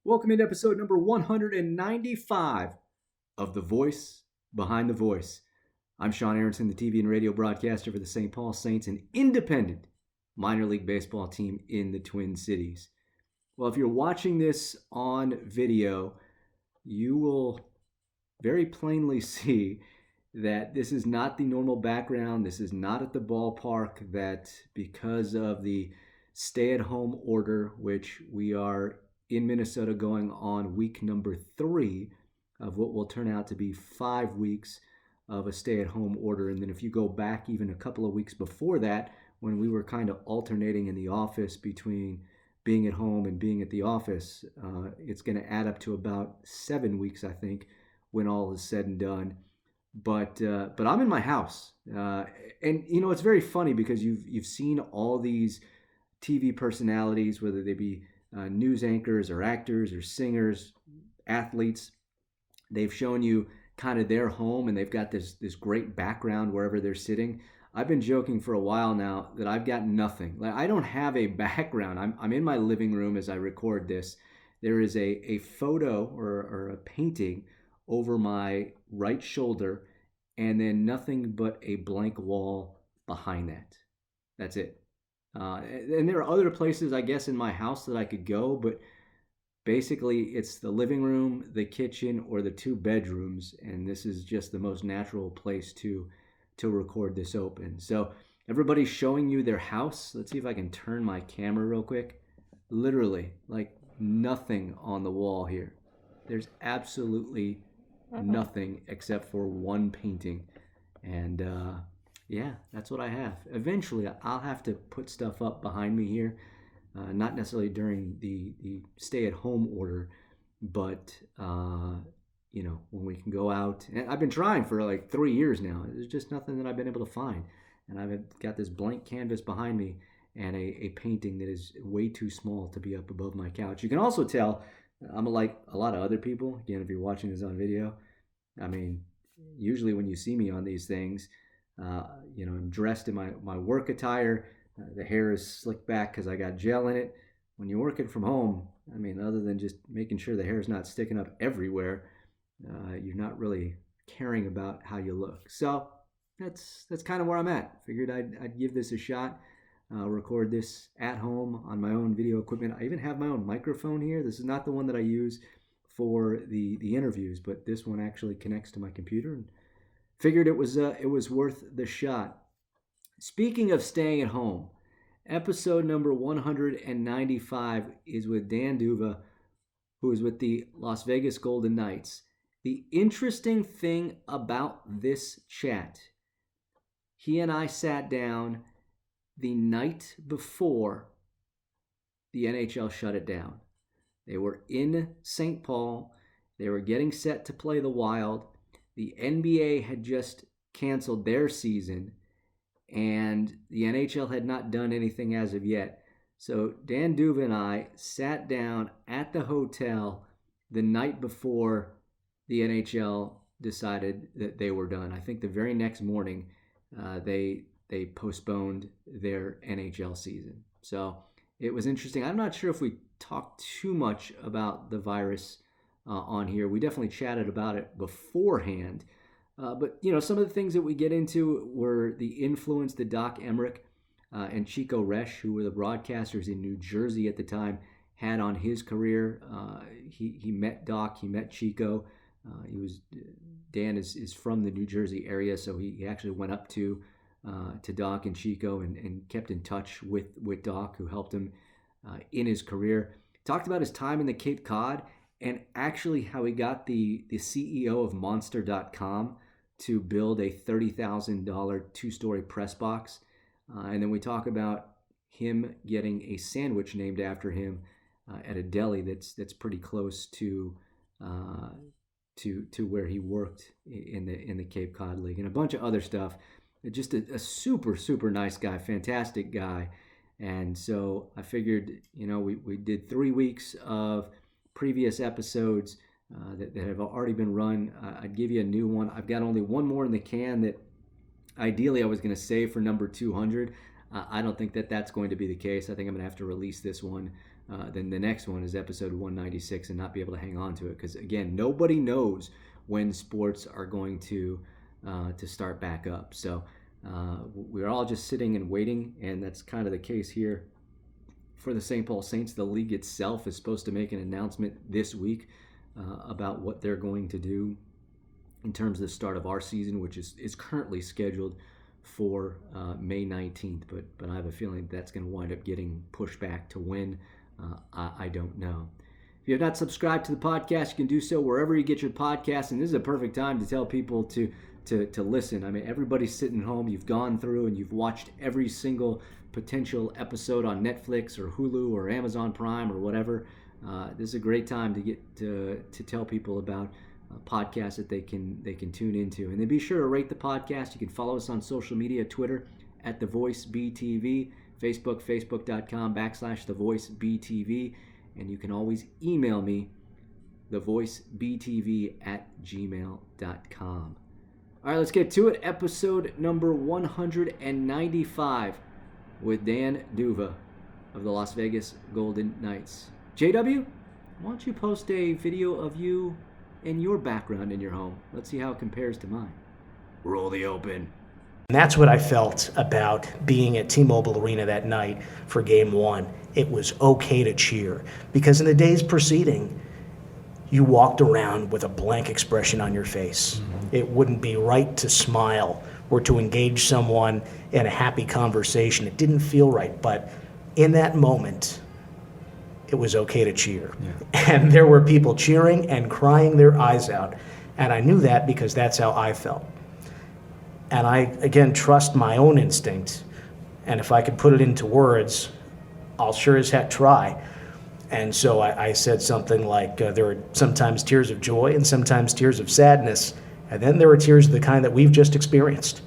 Welcome into episode number 195 of The Voice Behind the Voice. I'm Sean Aronson, the TV and radio broadcaster for the St. Paul Saints, an independent minor league baseball team in the Twin Cities. Well, if you're watching this on video, you will very plainly see that this is not the normal background. This is not at the ballpark, that because of the stay-at-home order, which we are in Minnesota going on week number 3 of what will turn out to be 5 weeks of a stay-at-home order. And then if you go back even a couple of weeks before that, when we were kind of alternating in the office between being at home and being at the office, it's going to add up to about 7 weeks, I think, when all is said and done. But I'm in my house, and you know it's very funny because you've seen all these TV personalities, whether they be news anchors or actors or singers, athletes. They've shown you kind of their home, and they've got this great background wherever they're sitting. I've been joking for a while now that I've got nothing. Like, I don't have a background. I'm in my living room as I record this. There is a photo or a painting over my right shoulder, and then nothing but a blank wall behind that. That's it. And there are other places, I guess, in my house that I could go, but basically it's the living room, the kitchen, or the 2 bedrooms, and this is just the most natural place to record this open. So everybody's showing you their house. Let's see if I can turn my camera real quick. Literally, like, nothing on the wall here. There's absolutely nothing except for one painting, and yeah, that's what I have. Eventually, I'll have to put stuff up behind me here, not necessarily during the stay-at-home order, but when we can go out. And I've been trying for like 3 years now. There's just nothing that I've been able to find, and I've got this blank canvas behind me and a painting that is way too small to be up above my couch. You can also tell I'm like a lot of other people. Again, if you're watching this on video, I mean, usually when you see me on these things, I'm dressed in my work attire. The hair is slicked back because I got gel in it. When you're working from home, I mean, other than just making sure the hair is not sticking up everywhere, you're not really caring about how you look. So that's kind of where I'm at. Figured I'd give this a shot. Record this at home on my own video equipment. I even have my own microphone here. This is not the one that I use for the interviews, but this one actually connects to my computer, and figured it was worth the shot. Speaking of staying at home, episode number 195 is with Dan Duva, who is with the Las Vegas Golden Knights. The interesting thing about this chat, he and I sat down the night before the NHL shut it down. They were in St. Paul. They were getting set to play the Wild. The NBA had just canceled their season, and the NHL had not done anything as of yet. So Dan Duva and I sat down at the hotel the night before the NHL decided that they were done. I think the very next morning, they postponed their NHL season. So it was interesting. I'm not sure if we talked too much about the virus on here. We definitely chatted about it beforehand. But, some of the things that we get into were the influence that Doc Emrick and Chico Resch, who were the broadcasters in New Jersey at the time, had on his career. He met Doc, he met Chico. Dan is from the New Jersey area, so he actually went up to Doc and Chico and kept in touch with Doc, who helped him in his career. Talked about his time in the Cape Cod, and actually how he got the CEO of Monster.com to build a $30,000 2-story press box. And then we talk about him getting a sandwich named after him at a deli that's pretty close to where he worked in the Cape Cod League, and a bunch of other stuff. Just a super, super nice guy, fantastic guy. And so I figured, we did 3 weeks of previous episodes that have already been run. I'd give you a new one. I've got only one more in the can that ideally I was going to save for number 200. I don't think that that's going to be the case. I think I'm going to have to release this one then the next one is episode 196 and not be able to hang on to it. Because, again, nobody knows when sports are going to start back up. So we're all just sitting and waiting, and that's kind of the case here for the St. Paul Saints. The league itself is supposed to make an announcement this week about what they're going to do in terms of the start of our season, which is currently scheduled for May 19th. But I have a feeling that's going to wind up getting pushed back to when. I don't know. If you have not subscribed to the podcast, you can do so wherever you get your podcasts. And this is a perfect time to tell people to listen. I mean, everybody's sitting home. You've gone through and you've watched every single potential episode on Netflix or Hulu or Amazon Prime or whatever. This is a great time to get to tell people about podcasts that they can tune into. And then be sure to rate the podcast. You can follow us on social media, Twitter at The Voice BTV, Facebook, facebook.com/TheVoiceBTV. And you can always email me, thevoicebtv@gmail.com. All right, let's get to it. Episode number 195 with Dan Duva of the Las Vegas Golden Knights. JW, why don't you post a video of you and your background in your home? Let's see how it compares to mine. Roll the open. And that's what I felt about being at T-Mobile Arena that night for Game 1. It was okay to cheer, because in the days preceding, you walked around with a blank expression on your face. Mm-hmm. It wouldn't be right to smile or to engage someone in a happy conversation. It didn't feel right, but in that moment, it was okay to cheer. Yeah. And there were people cheering and crying their eyes out, and I knew that because that's how I felt. And I, again, trust my own instinct, and if I could put it into words, I'll sure as heck try. And so I said something like, there are sometimes tears of joy and sometimes tears of sadness, and then there are tears of the kind that we've just experienced.